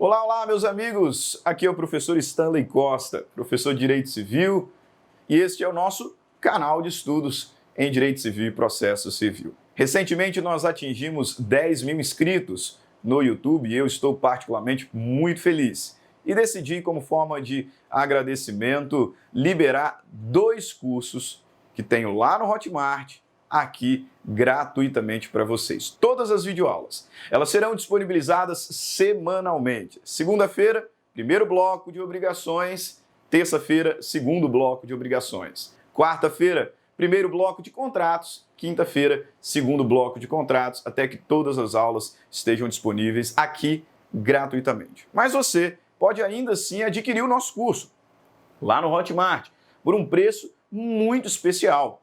Olá, olá, meus amigos! Aqui é o professor Stanley Costa, professor de Direito Civil, e este é o nosso canal de estudos em Direito Civil e Processo Civil. Recentemente nós atingimos 10 mil inscritos no YouTube e eu estou particularmente muito feliz. E decidi, como forma de agradecimento, liberar 2 cursos que tenho lá no Hotmart, aqui gratuitamente para vocês. Todas as videoaulas, elas serão disponibilizadas semanalmente. Segunda-feira, primeiro bloco de obrigações. Terça-feira, segundo bloco de obrigações. Quarta-feira, primeiro bloco de contratos. Quinta-feira, segundo bloco de contratos, até que todas as aulas estejam disponíveis aqui gratuitamente. Mas você pode ainda assim adquirir o nosso curso lá no Hotmart por um preço muito especial.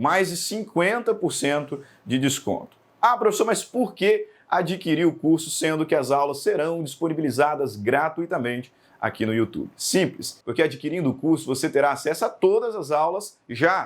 Mais de 50% de desconto. Ah, professor, mas por que adquirir o curso sendo que as aulas serão disponibilizadas gratuitamente aqui no YouTube? Simples, porque adquirindo o curso você terá acesso a todas as aulas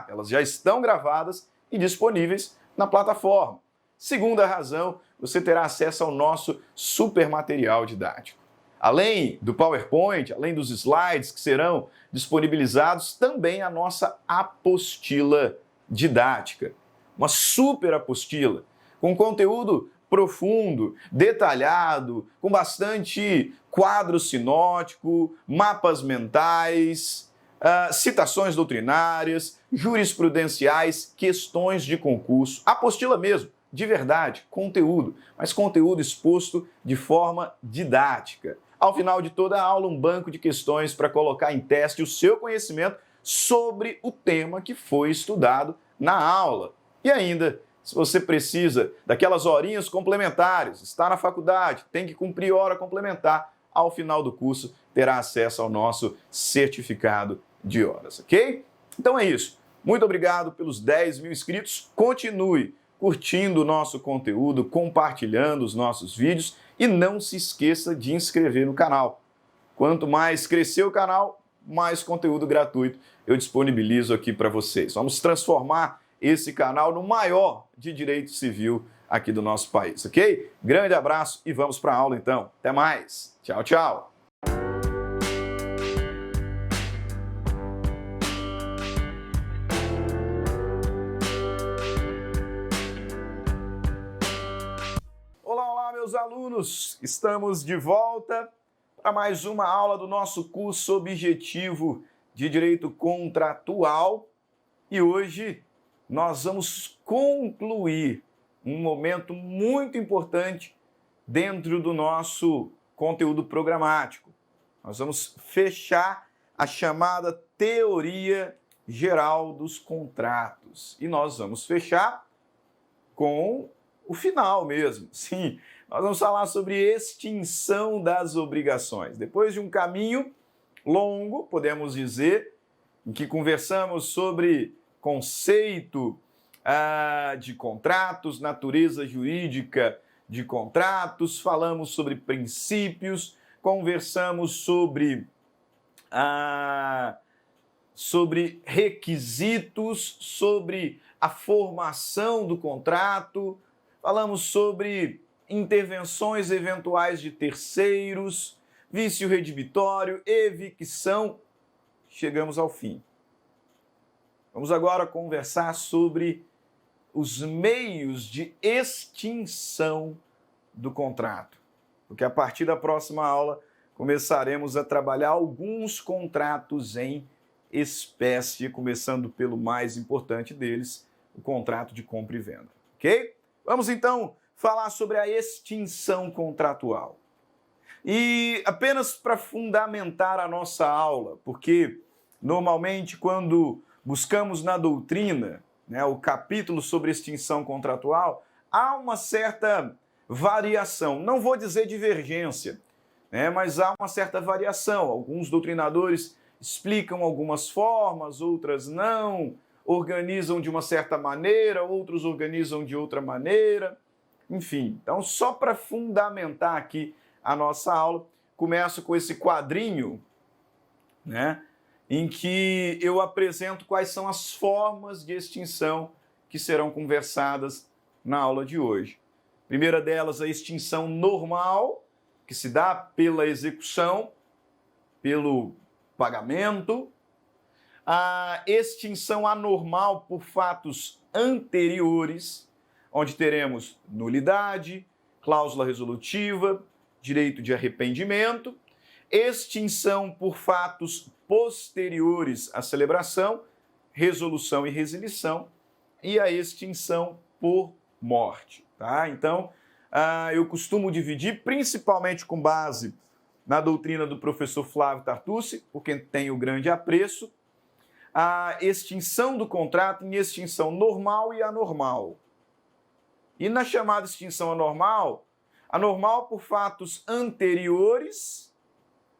elas já estão gravadas e disponíveis na plataforma. Segunda razão, você terá acesso ao nosso super material didático. Além do PowerPoint, além dos slides que serão disponibilizados, também a nossa apostila didática, uma super apostila, com conteúdo profundo, detalhado, com bastante quadro sinótico, mapas mentais, citações doutrinárias, jurisprudenciais, questões de concurso, apostila mesmo, de verdade, conteúdo, mas conteúdo exposto de forma didática. Ao final de toda a aula, um banco de questões para colocar em teste o seu conhecimento sobre o tema que foi estudado na aula. E ainda, se você precisa daquelas horinhas complementares, está na faculdade, tem que cumprir hora complementar, ao final do curso terá acesso ao nosso certificado de horas, ok? Então é isso. Muito obrigado pelos 10 mil inscritos. Continue curtindo o nosso conteúdo, compartilhando os nossos vídeos e não se esqueça de inscrever no canal. Quanto mais crescer o canal, mais conteúdo gratuito eu disponibilizo aqui para vocês. Vamos transformar esse canal no maior de direito civil aqui do nosso país, ok? Grande abraço e vamos para a aula então. Até mais. Tchau, tchau. Olá, olá, meus alunos! Estamos de volta para mais uma aula do nosso curso objetivo de Direito Contratual e hoje nós vamos concluir um momento muito importante dentro do nosso conteúdo programático. Nós vamos fechar a chamada teoria geral dos contratos e nós vamos fechar com o final mesmo. Sim, nós vamos falar sobre extinção das obrigações. Depois de um caminho longo, podemos dizer, em que conversamos sobre conceito de contratos, natureza jurídica de contratos, falamos sobre princípios, conversamos sobre requisitos, sobre a formação do contrato, falamos sobre intervenções eventuais de terceiros, vício redibitório, evicção. Chegamos ao fim. Vamos agora conversar sobre os meios de extinção do contrato, porque a partir da próxima aula começaremos a trabalhar alguns contratos em espécie, começando pelo mais importante deles, o contrato de compra e venda, ok? Vamos então falar sobre a extinção contratual. E apenas para fundamentar a nossa aula, porque normalmente quando buscamos na doutrina, o capítulo sobre extinção contratual, há uma certa variação, não vou dizer divergência, mas há uma certa variação. Alguns doutrinadores explicam algumas formas, outras não, organizam de uma certa maneira, outros organizam de outra maneira, enfim. Então, só para fundamentar aqui a nossa aula, começo com esse quadrinho, em que eu apresento quais são as formas de extinção que serão conversadas na aula de hoje. Primeira delas, a extinção normal, que que se dá pela execução, pelo pagamento, a extinção anormal por fatos anteriores, onde teremos nulidade, cláusula resolutiva, direito de arrependimento, extinção por fatos posteriores à celebração, resolução e resilição, e a extinção por morte. Tá? Então, eu costumo dividir, principalmente com base na doutrina do professor Flávio Tartucci, por quem tenho grande apreço, a extinção do contrato em extinção normal e anormal. E na chamada extinção anormal, anormal por fatos anteriores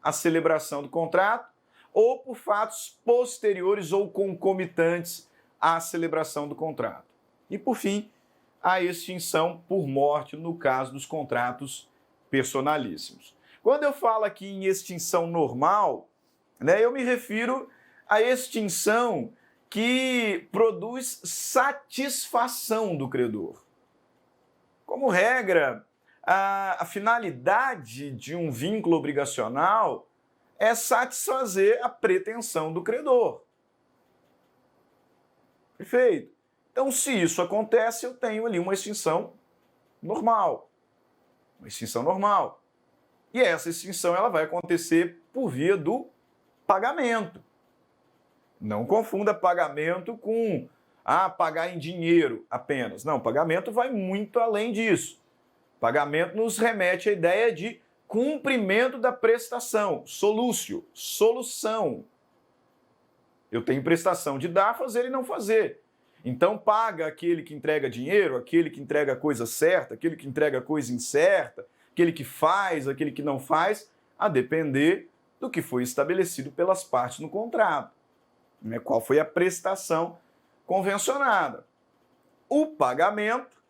à celebração do contrato ou por fatos posteriores ou concomitantes à celebração do contrato. E, por fim, a extinção por morte no caso dos contratos personalíssimos. Quando eu falo aqui em extinção normal, eu me refiro à extinção que produz satisfação do credor. Como regra, a finalidade de um vínculo obrigacional é satisfazer a pretensão do credor. Perfeito? Então, se isso acontece, eu tenho ali uma extinção normal. Uma extinção normal. E essa extinção ela vai acontecer por via do pagamento. Não confunda pagamento com pagar em dinheiro apenas. Não, pagamento vai muito além disso. Pagamento nos remete à ideia de cumprimento da prestação, solúcio, solução. Eu tenho prestação de dar, fazer e não fazer. Então paga aquele que entrega dinheiro, aquele que entrega a coisa certa, aquele que entrega a coisa incerta, aquele que faz, aquele que não faz, a depender do que foi estabelecido pelas partes no contrato. Qual foi a prestação convencionada? O pagamento,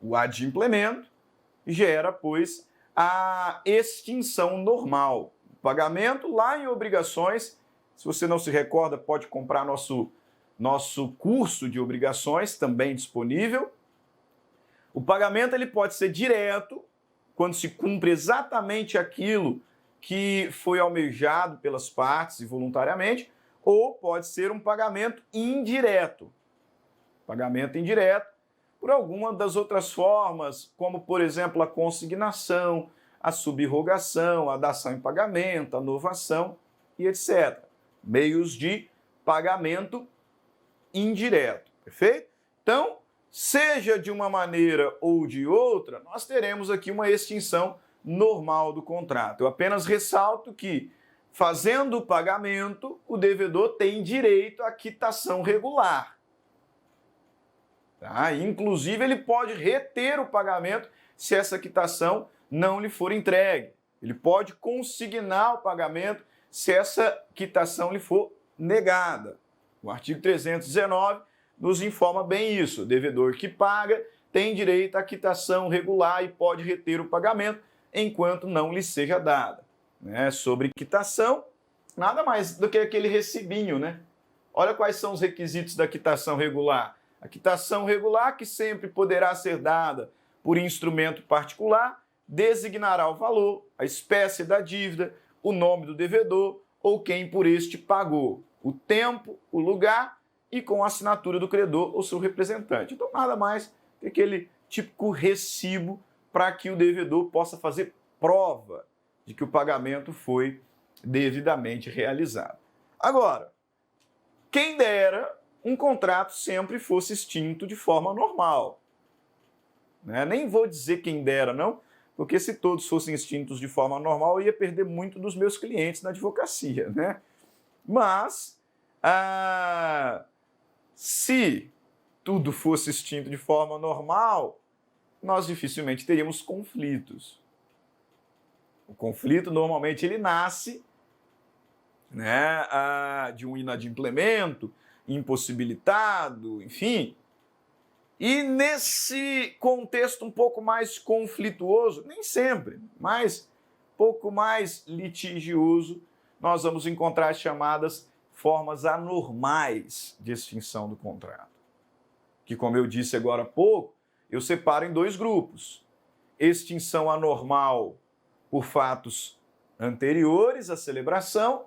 o adimplemento, gera, pois, a extinção normal. O pagamento, lá em obrigações, se você não se recorda, pode comprar nosso curso de obrigações, também disponível. O pagamento ele pode ser direto, quando se cumpre exatamente aquilo que foi almejado pelas partes e voluntariamente, ou pode ser um pagamento indireto. Pagamento indireto por alguma das outras formas, como, por exemplo, a consignação, a subrrogação, a dação em pagamento, a novação e etc. Meios de pagamento indireto, perfeito? Então, seja de uma maneira ou de outra, nós teremos aqui uma extinção normal do contrato. Eu apenas ressalto que, fazendo o pagamento, o devedor tem direito à quitação regular. Tá? Inclusive, ele pode reter o pagamento se essa quitação não lhe for entregue. Ele pode consignar o pagamento se essa quitação lhe for negada. O artigo 319 nos informa bem isso. O devedor que paga tem direito à quitação regular e pode reter o pagamento enquanto não lhe seja dada. Sobre quitação, nada mais do que aquele recibinho, Olha quais são os requisitos da quitação regular. A quitação regular, que sempre poderá ser dada por instrumento particular, designará o valor, a espécie da dívida, o nome do devedor ou quem por este pagou, o tempo, o lugar e com a assinatura do credor ou seu representante. Então, nada mais que aquele típico recibo para que o devedor possa fazer prova de que o pagamento foi devidamente realizado. Agora, quem dera um contrato sempre fosse extinto de forma normal. Nem vou dizer quem dera, não, porque se todos fossem extintos de forma normal, eu ia perder muito dos meus clientes na advocacia, Mas, se tudo fosse extinto de forma normal, nós dificilmente teríamos conflitos. O conflito, normalmente, ele nasce de um inadimplemento, impossibilitado, enfim. E nesse contexto um pouco mais conflituoso, nem sempre, mas pouco mais litigioso, nós vamos encontrar as chamadas formas anormais de extinção do contrato. Que, como eu disse agora há pouco, eu separo em dois grupos. Extinção anormal por fatos anteriores à celebração,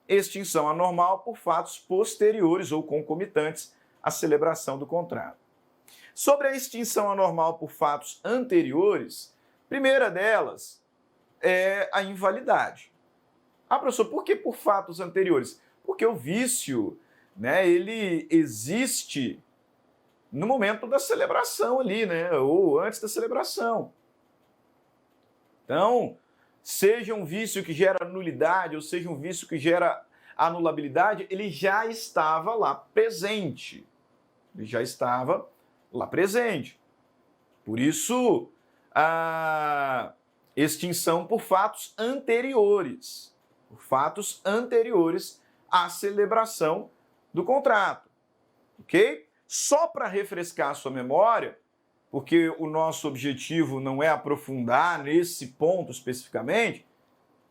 extinção anormal por fatos posteriores ou concomitantes à celebração do contrato. Sobre a extinção anormal por fatos anteriores, primeira delas é a invalidade. Ah, professor, por que por fatos anteriores? Porque o vício, né, ele existe no momento da celebração ali, né, ou antes da celebração. Então, seja um vício que gera nulidade, ou seja um vício que gera anulabilidade, ele já estava lá presente. Ele já estava lá presente. Por isso, a extinção por fatos anteriores. Por fatos anteriores à celebração do contrato. Ok? Só para refrescar a sua memória, porque o nosso objetivo não é aprofundar nesse ponto especificamente,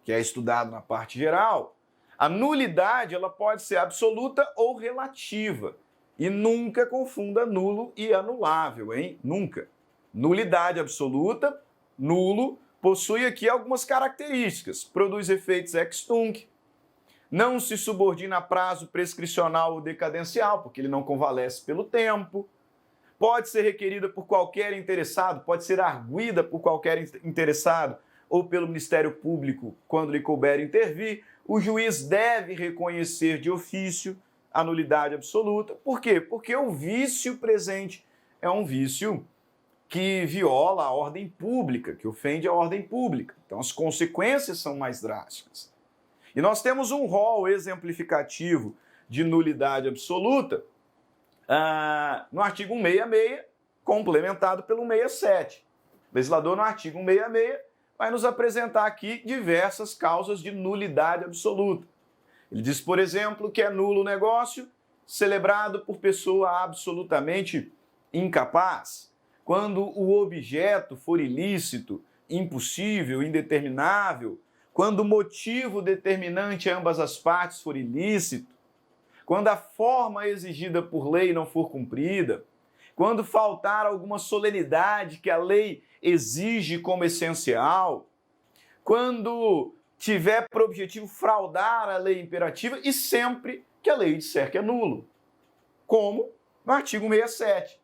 que é estudado na parte geral, a nulidade ela pode ser absoluta ou relativa. E nunca confunda nulo e anulável, hein? Nunca. Nulidade absoluta, nulo, possui aqui algumas características. Produz efeitos ex tunc, não se subordina a prazo prescricional ou decadencial, porque ele não convalesce pelo tempo. Pode ser requerida por qualquer interessado, pode ser arguida por qualquer interessado ou pelo Ministério Público quando lhe couber intervir. O juiz deve reconhecer de ofício a nulidade absoluta. Por quê? Porque o vício presente é um vício que viola a ordem pública, que ofende a ordem pública. Então as consequências são mais drásticas. E nós temos um rol exemplificativo de nulidade absoluta no artigo 166, complementado pelo 167. O legislador, no artigo 166, vai nos apresentar aqui diversas causas de nulidade absoluta. Ele diz, por exemplo, que é nulo o negócio celebrado por pessoa absolutamente incapaz, quando o objeto for ilícito, impossível, indeterminável, quando o motivo determinante a ambas as partes for ilícito, quando a forma exigida por lei não for cumprida, quando faltar alguma solenidade que a lei exige como essencial, quando tiver por objetivo fraudar a lei imperativa e sempre que a lei disser que é nulo, como no artigo 67,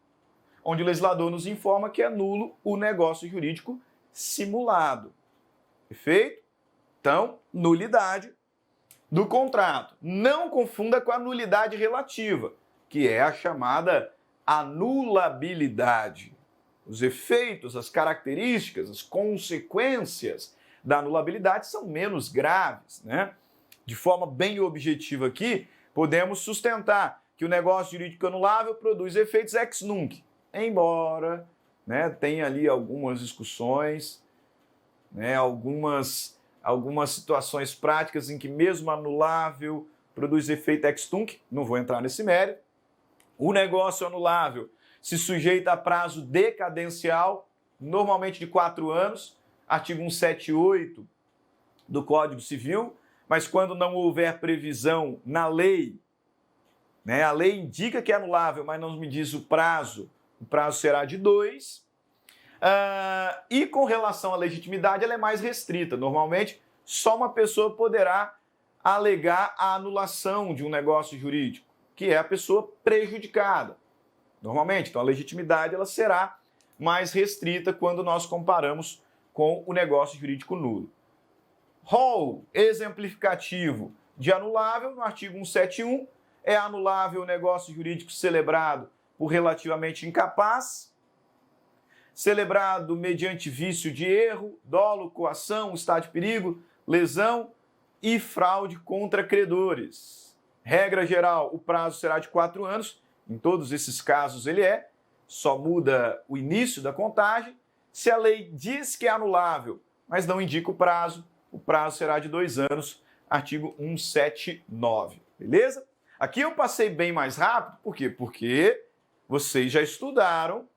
onde o legislador nos informa que é nulo o negócio jurídico simulado. Perfeito? Então, nulidade do contrato. Não confunda com a nulidade relativa, que é a chamada anulabilidade. Os efeitos, as características, as consequências da anulabilidade são menos graves, né? De forma bem objetiva aqui, podemos sustentar que o negócio jurídico anulável produz efeitos ex nunc, embora, né, tenha ali algumas discussões, né, algumas situações práticas em que mesmo anulável produz efeito ex tunc, não vou entrar nesse mérito. O negócio anulável se sujeita a prazo decadencial, normalmente de 4 anos, artigo 178 do Código Civil, mas quando não houver previsão na lei, né, a lei indica que é anulável, mas não me diz o prazo será de 2. E com relação à legitimidade, ela é mais restrita. Normalmente, só uma pessoa poderá alegar a anulação de um negócio jurídico, que é a pessoa prejudicada. Normalmente, então a legitimidade ela será mais restrita quando nós comparamos com o negócio jurídico nulo. Rol exemplificativo de anulável, no artigo 171, é anulável o negócio jurídico celebrado por relativamente incapaz, celebrado mediante vício de erro, dolo, coação, estado de perigo, lesão e fraude contra credores. Regra geral, o prazo será de 4 anos, em todos esses casos ele só muda o início da contagem. Se a lei diz que é anulável, mas não indica o prazo será de 2 anos, artigo 179, beleza? Aqui eu passei bem mais rápido, por quê? Porque vocês já estudaram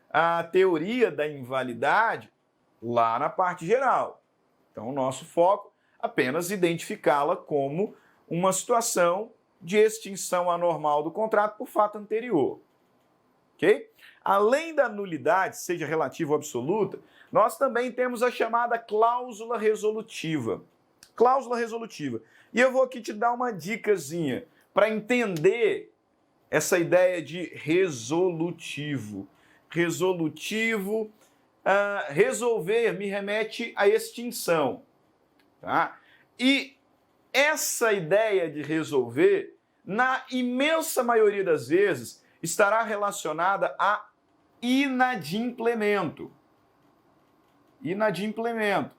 a teoria da invalidade lá na parte geral. Então, o nosso foco é apenas identificá-la como uma situação de extinção anormal do contrato por fato anterior. Ok? Além da nulidade, seja relativa ou absoluta, nós também temos a chamada cláusula resolutiva. Cláusula resolutiva. E eu vou aqui te dar uma dicasinha para entender essa ideia de resolutivo. Resolutivo, resolver me remete à extinção. Tá? E essa ideia de resolver, na imensa maioria das vezes, estará relacionada a inadimplemento. Inadimplemento.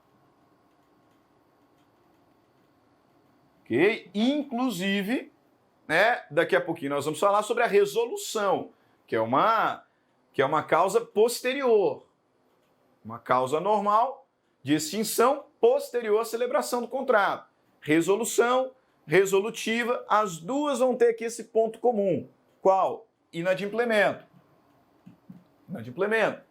Ok? Inclusive, né, daqui a pouquinho nós vamos falar sobre a resolução, que é uma causa posterior. Uma causa normal de extinção posterior à celebração do contrato. Resolução, resolutiva, as duas vão ter aqui esse ponto comum. Qual? Inadimplemento. Inadimplemento.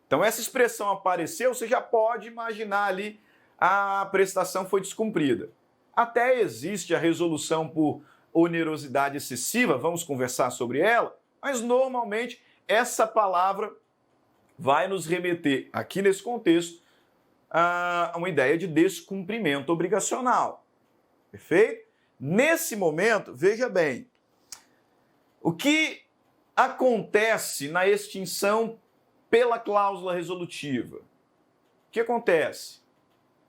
Então, essa expressão apareceu, você já pode imaginar ali a prestação foi descumprida. Até existe a resolução por onerosidade excessiva, vamos conversar sobre ela, mas normalmente essa palavra vai nos remeter, aqui nesse contexto, a uma ideia de descumprimento obrigacional. Perfeito? Nesse momento, veja bem, o que acontece na extinção pela cláusula resolutiva? O que acontece?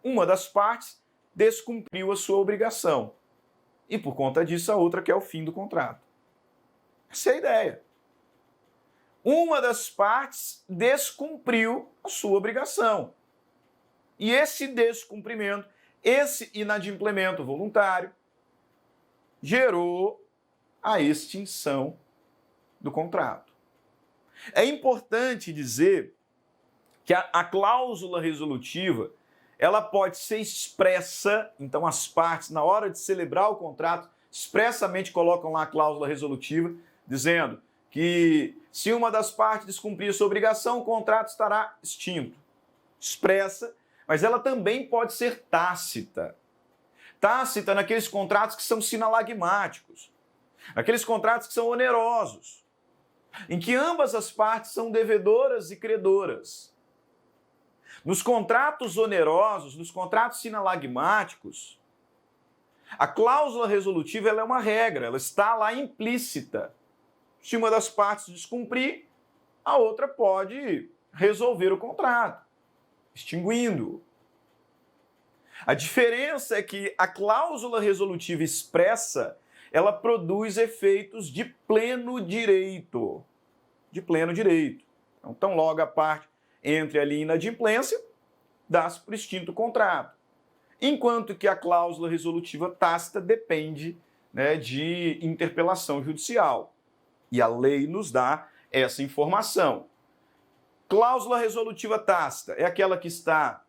Uma das partes descumpriu a sua obrigação. E por conta disso, a outra quer o fim do contrato. Essa é a ideia. Uma das partes descumpriu a sua obrigação. E esse descumprimento, esse inadimplemento voluntário, gerou a extinção do contrato. É importante dizer que a cláusula resolutiva, ela pode ser expressa, então as partes, na hora de celebrar o contrato, expressamente colocam lá a cláusula resolutiva, dizendo que se uma das partes descumprir sua obrigação, o contrato estará extinto. Expressa, mas ela também pode ser tácita. Tácita naqueles contratos que são sinalagmáticos, naqueles contratos que são onerosos, em que ambas as partes são devedoras e credoras. Nos contratos onerosos, nos contratos sinalagmáticos, a cláusula resolutiva ela é uma regra, ela está lá implícita. Se uma das partes descumprir, a outra pode resolver o contrato, extinguindo-o. A diferença é que a cláusula resolutiva expressa, ela produz efeitos de pleno direito. De pleno direito. Então, logo a parte entre ali inadimplência, dá-se por extinto o contrato. Enquanto que a cláusula resolutiva tácita depende, né, de interpelação judicial. E a lei nos dá essa informação. Cláusula resolutiva tácita é aquela que está,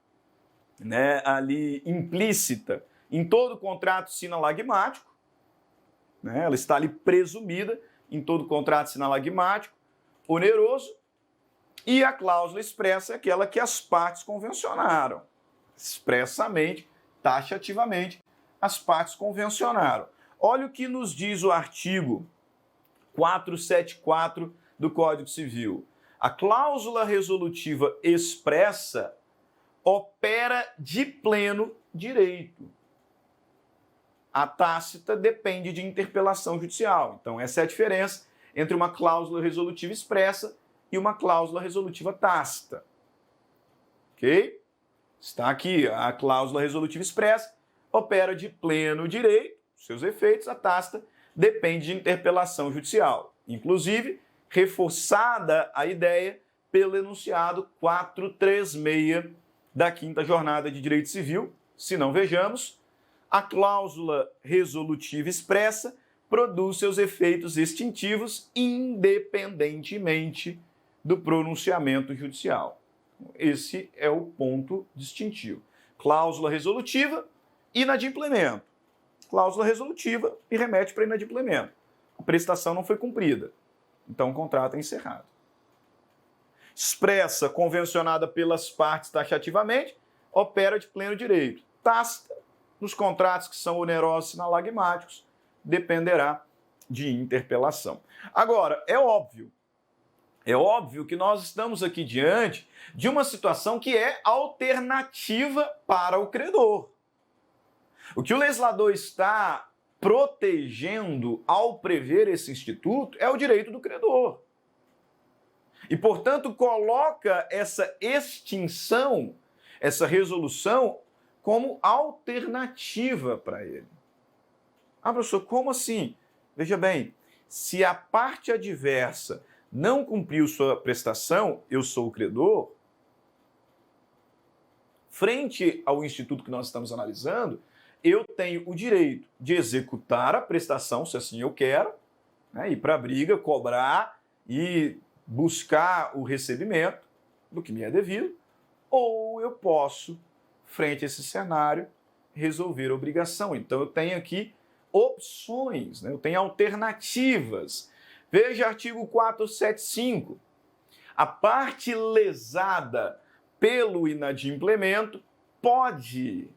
né, ali implícita em todo contrato sinalagmático, né, ela está ali presumida em todo contrato sinalagmático, oneroso, e a cláusula expressa é aquela que as partes convencionaram. Expressamente, taxativamente, as partes convencionaram. Olha o que nos diz o artigo 474 do Código Civil. A cláusula resolutiva expressa opera de pleno direito. A tácita depende de interpelação judicial. Então, essa é a diferença entre uma cláusula resolutiva expressa e uma cláusula resolutiva tácita. Ok? Está aqui, a cláusula resolutiva expressa opera de pleno direito, seus efeitos, a tácita depende de interpelação judicial. Inclusive, reforçada a ideia pelo enunciado 436 da 5ª Jornada de Direito Civil. Se não vejamos, a cláusula resolutiva expressa produz seus efeitos extintivos independentemente do pronunciamento judicial. Esse é o ponto distintivo. Cláusula resolutiva, inadimplemento. Cláusula resolutiva e remete para inadimplemento. A prestação não foi cumprida, então o contrato é encerrado. Expressa, convencionada pelas partes taxativamente, opera de pleno direito. Tácita, nos contratos que são onerosos sinalagmáticos, dependerá de interpelação. Agora, é óbvio É óbvio que nós estamos aqui diante de uma situação que é alternativa para o credor. O que o legislador está protegendo ao prever esse instituto é o direito do credor. E, portanto, coloca essa extinção, essa resolução, como alternativa para ele. Ah, professor, como assim? Veja bem, se a parte adversa não cumpriu sua prestação, eu sou o credor, frente ao instituto que nós estamos analisando, eu tenho o direito de executar a prestação, se assim eu quero, né, ir para a briga, cobrar e buscar o recebimento do que me é devido, ou eu posso, frente a esse cenário, resolver a obrigação. Então eu tenho aqui opções, né, eu tenho alternativas. Veja artigo 475. A parte lesada pelo inadimplemento pode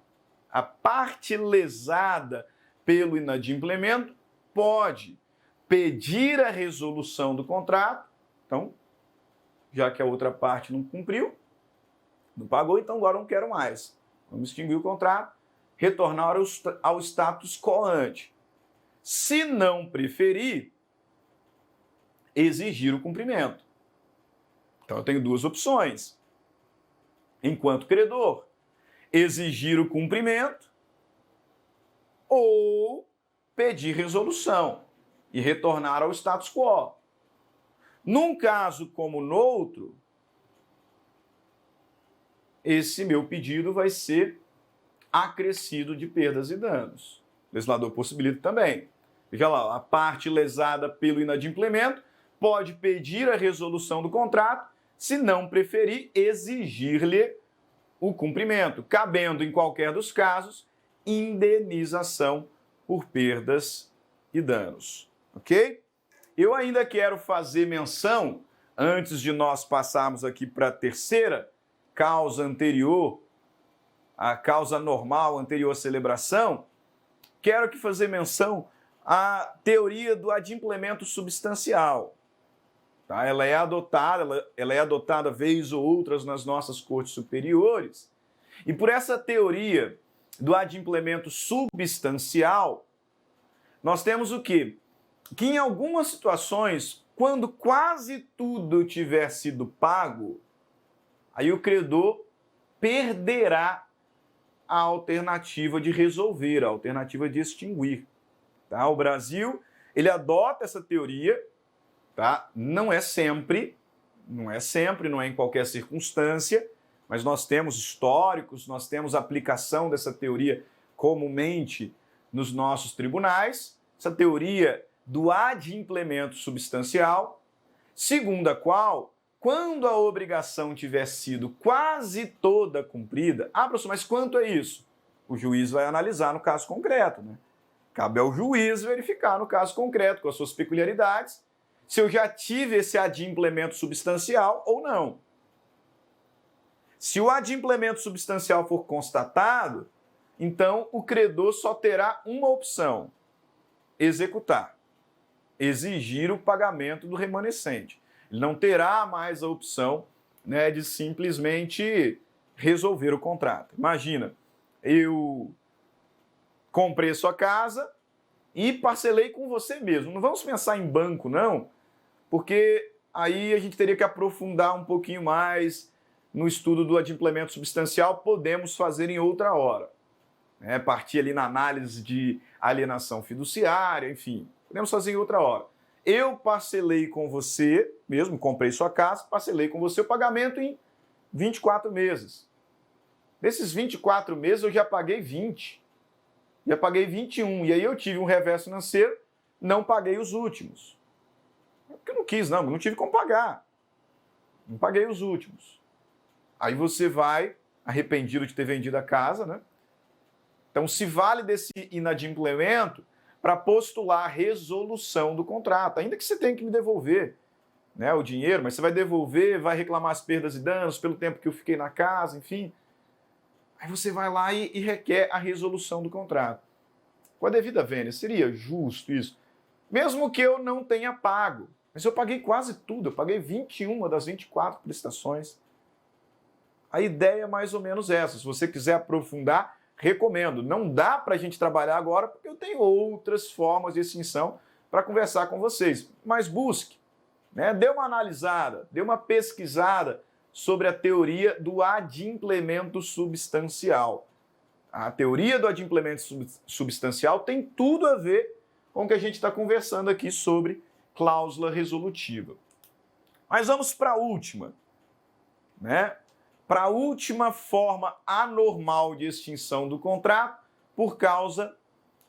pedir a resolução do contrato. Então, já que a outra parte não cumpriu, não pagou, então agora não quero mais. Vamos extinguir o contrato, retornar ao status quo ante. Se não preferir, exigir o cumprimento. Então eu tenho duas opções. Enquanto credor, exigir o cumprimento ou pedir resolução e retornar ao status quo. Num caso como no outro, esse meu pedido vai ser acrescido de perdas e danos. O legislador possibilita também. Veja lá, a parte lesada pelo inadimplemento pode pedir a resolução do contrato, se não preferir, exigir-lhe o cumprimento, cabendo, em qualquer dos casos, indenização por perdas e danos. Ok? Eu ainda quero fazer menção, antes de nós passarmos aqui para a terceira causa anterior, a causa normal anterior à celebração, quero aqui fazer menção à teoria do adimplemento substancial. Tá? Ela é adotada vez ou outras nas nossas cortes superiores. E por essa teoria do adimplemento substancial, nós temos o quê? Que em algumas situações, quando quase tudo tiver sido pago, aí o credor perderá a alternativa de resolver, a alternativa de extinguir. Tá? O Brasil, ele adota essa teoria, tá? Não é sempre, não é em qualquer circunstância, mas nós temos históricos, nós temos aplicação dessa teoria comumente nos nossos tribunais, essa teoria do adimplemento substancial, segundo a qual, quando a obrigação tiver sido quase toda cumprida, professor, mas quanto é isso? O juiz vai analisar no caso concreto, né? Cabe ao juiz verificar no caso concreto, com as suas peculiaridades, se eu já tive esse adimplemento substancial ou não. Se o adimplemento substancial for constatado, então o credor só terá uma opção: executar, exigir o pagamento do remanescente. Ele não terá mais a opção, né, de simplesmente resolver o contrato. Imagina, eu comprei sua casa e parcelei com você mesmo. Não vamos pensar em banco, não, porque aí a gente teria que aprofundar um pouquinho mais no estudo do adimplemento substancial. Podemos fazer em outra hora, né? Partir ali na análise de alienação fiduciária, enfim, podemos fazer em outra hora. Eu parcelei com você, mesmo comprei sua casa, parcelei com você o pagamento em 24 meses. Desses 24 meses eu já paguei 20, já paguei 21, e aí eu tive um reverso financeiro, não paguei os últimos. Porque eu não quis, não tive como pagar. Não paguei os últimos. Aí você vai, arrependido de ter vendido a casa, né? Então se vale desse inadimplemento para postular a resolução do contrato, ainda que você tenha que me devolver, né, o dinheiro, mas você vai devolver, vai reclamar as perdas e danos pelo tempo que eu fiquei na casa, enfim. Aí você vai lá e requer a resolução do contrato. Com a devida vênia, seria justo isso? Mesmo que eu não tenha pago. Mas eu paguei quase tudo, eu paguei 21 das 24 prestações. A ideia é mais ou menos essa. Se você quiser aprofundar, recomendo. Não dá para a gente trabalhar agora porque eu tenho outras formas de extinção para conversar com vocês. Mas busque, né? Dê uma analisada, dê uma pesquisada sobre a teoria do adimplemento substancial. A teoria do adimplemento substancial tem tudo a ver com o que a gente está conversando aqui sobre cláusula resolutiva. Mas vamos para a última, né? Para a última forma anormal de extinção do contrato por causa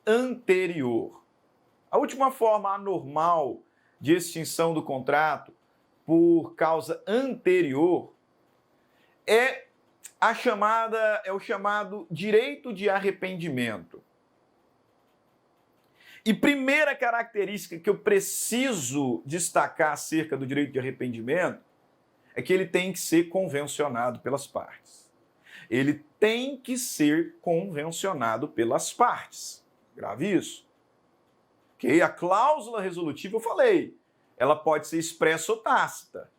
anterior. A última forma anormal de extinção do contrato por causa anterior é o chamado direito de arrependimento. E primeira característica que eu preciso destacar acerca do direito de arrependimento é que ele tem que ser convencionado pelas partes. Ele tem que ser convencionado pelas partes. Grave isso. Ok? A cláusula resolutiva, eu falei, ela pode ser expressa ou tácita.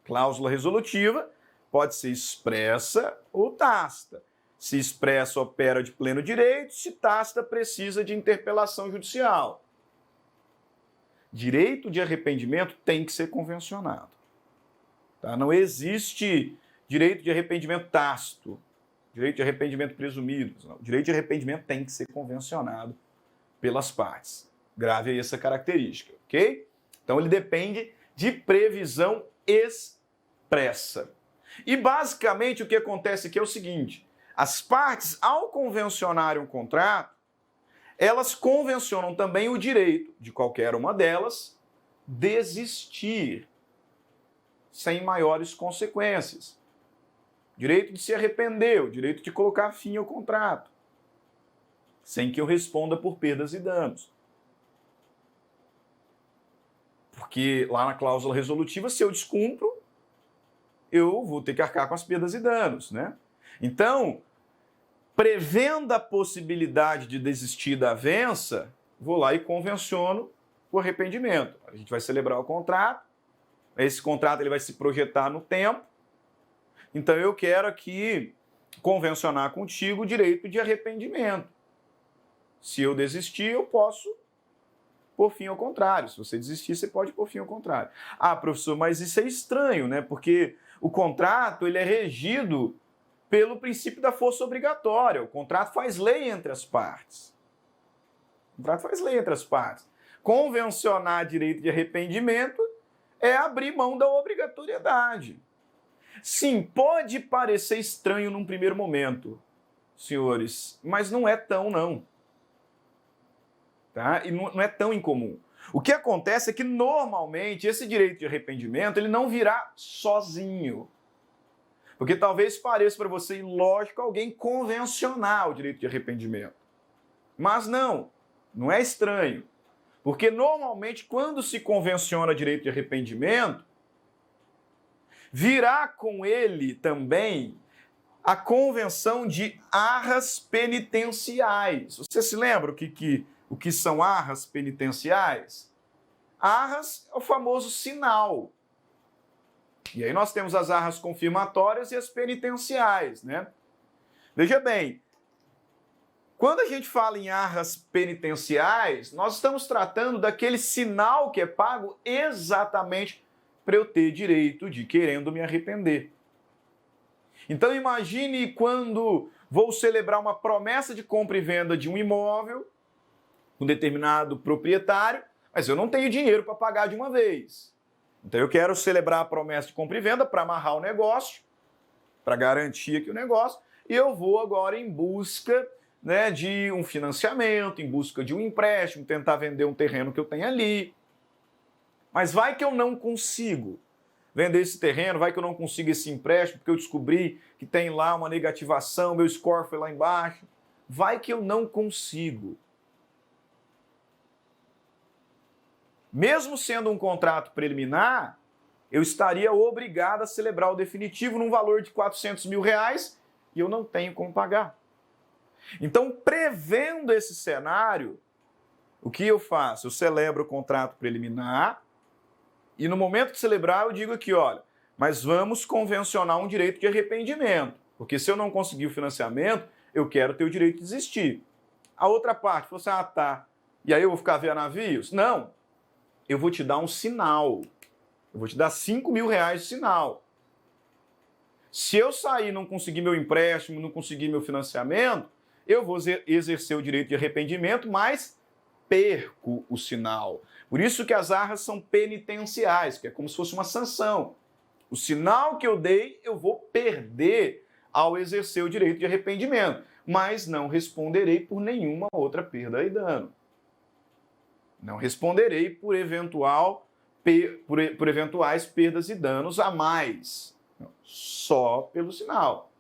Cláusula resolutiva pode ser expressa ou tácita. Se expressa, opera de pleno direito, se tácita, precisa de interpelação judicial. Direito de arrependimento tem que ser convencionado. Tá? Não existe direito de arrependimento tácito, direito de arrependimento presumido. Não. Direito de arrependimento tem que ser convencionado pelas partes. Grave aí essa característica, ok? Então ele depende de previsão expressa. E basicamente o que acontece aqui é o seguinte: as partes, ao convencionarem um contrato, elas convencionam também o direito de qualquer uma delas desistir sem maiores consequências. Direito de se arrepender, o direito de colocar fim ao contrato, sem que eu responda por perdas e danos. Porque lá na cláusula resolutiva, se eu descumpro, eu vou ter que arcar com as perdas e danos, né? Então, prevendo a possibilidade de desistir da avença, vou lá e convenciono o arrependimento. A gente vai celebrar o contrato, esse contrato ele vai se projetar no tempo, então eu quero aqui convencionar contigo o direito de arrependimento. Se eu desistir, eu posso pôr fim ao contrário. Se você desistir, você pode pôr fim ao contrário. Ah, professor, mas isso é estranho, né? Porque o contrato ele é regido pelo princípio da força obrigatória. O contrato faz lei entre as partes. O contrato faz lei entre as partes. Convencionar direito de arrependimento é abrir mão da obrigatoriedade. Sim, pode parecer estranho num primeiro momento, senhores, mas não é tão, não. Tá? E não é tão incomum. O que acontece é que, normalmente, esse direito de arrependimento ele não virá sozinho. Porque talvez pareça para você ilógico alguém convencionar o direito de arrependimento. Mas não é estranho. Porque, normalmente, quando se convenciona direito de arrependimento, virá com ele também a convenção de arras penitenciais. Você se lembra o que são arras penitenciais? Arras é o famoso sinal. E aí nós temos as arras confirmatórias e as penitenciais, né? Veja bem, quando a gente fala em arras penitenciais, nós estamos tratando daquele sinal que é pago exatamente para eu ter direito de querendo me arrepender. Então imagine quando vou celebrar uma promessa de compra e venda de um imóvel com um determinado proprietário, mas eu não tenho dinheiro para pagar de uma vez. Então eu quero celebrar a promessa de compra e venda para amarrar o negócio, para garantir aqui o negócio, e eu vou agora em busca, né, de um financiamento, em busca de um empréstimo, tentar vender um terreno que eu tenho ali. Mas vai que eu não consigo vender esse terreno, vai que eu não consigo esse empréstimo, porque eu descobri que tem lá uma negativação, meu score foi lá embaixo. Vai que eu não consigo. Mesmo sendo um contrato preliminar, eu estaria obrigado a celebrar o definitivo num valor de R$400 mil e eu não tenho como pagar. Então, prevendo esse cenário, o que eu faço? Eu celebro o contrato preliminar, E no momento de celebrar, eu digo aqui, olha, mas vamos convencionar um direito de arrependimento, porque se eu não conseguir o financiamento, eu quero ter o direito de desistir. A outra parte, falou assim, ah, tá, e aí eu vou ficar via navios? Não, eu vou te dar um sinal, eu vou te dar R$5.000 de sinal. Se eu sair e não conseguir meu empréstimo, não conseguir meu financiamento, eu vou exercer o direito de arrependimento, mas perco o sinal. Por isso que as arras são penitenciais, que é como se fosse uma sanção. O sinal que eu dei, eu vou perder ao exercer o direito de arrependimento, mas não responderei por nenhuma outra perda e dano. Não responderei por eventuais perdas e danos a mais, só pelo sinal.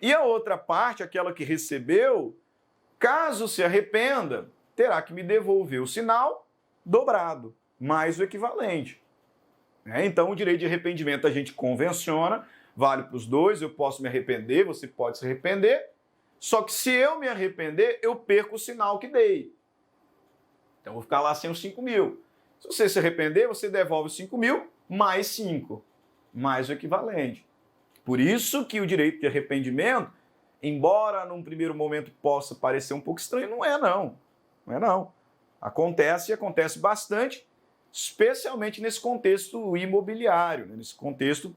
E a outra parte, aquela que recebeu, caso se arrependa, terá que me devolver o sinal dobrado, mais o equivalente. Então, o direito de arrependimento a gente convenciona, vale para os dois, eu posso me arrepender, você pode se arrepender, só que se eu me arrepender, eu perco o sinal que dei. Então, eu vou ficar lá sem os 5.000. Se você se arrepender, você devolve os 5.000 mais 5, mais o equivalente. Por isso que o direito de arrependimento, embora num primeiro momento possa parecer um pouco estranho, não é não. Não é não. Acontece e acontece bastante, especialmente nesse contexto imobiliário, nesse contexto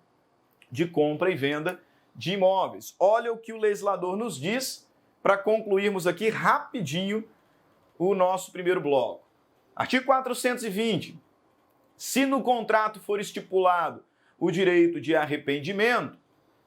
de compra e venda de imóveis. Olha o que o legislador nos diz para concluirmos aqui rapidinho o nosso primeiro bloco. Artigo 420. Se no contrato for estipulado o direito de arrependimento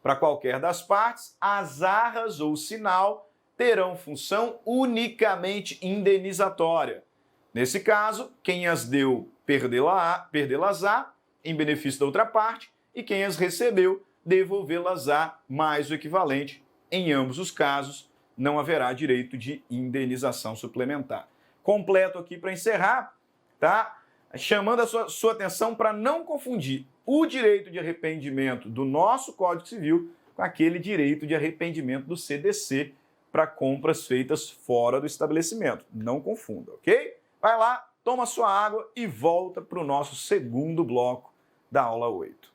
para qualquer das partes, as arras ou sinal terão função unicamente indenizatória. Nesse caso, quem as deu perdê-las-á em benefício da outra parte e quem as recebeu devolvê-las-á mais o equivalente. Em ambos os casos, não haverá direito de indenização suplementar. Completo aqui para encerrar, tá? Chamando a sua atenção para não confundir o direito de arrependimento do nosso Código Civil com aquele direito de arrependimento do CDC para compras feitas fora do estabelecimento. Não confunda, ok? Vai lá, toma sua água e volta para o nosso segundo bloco da aula 8.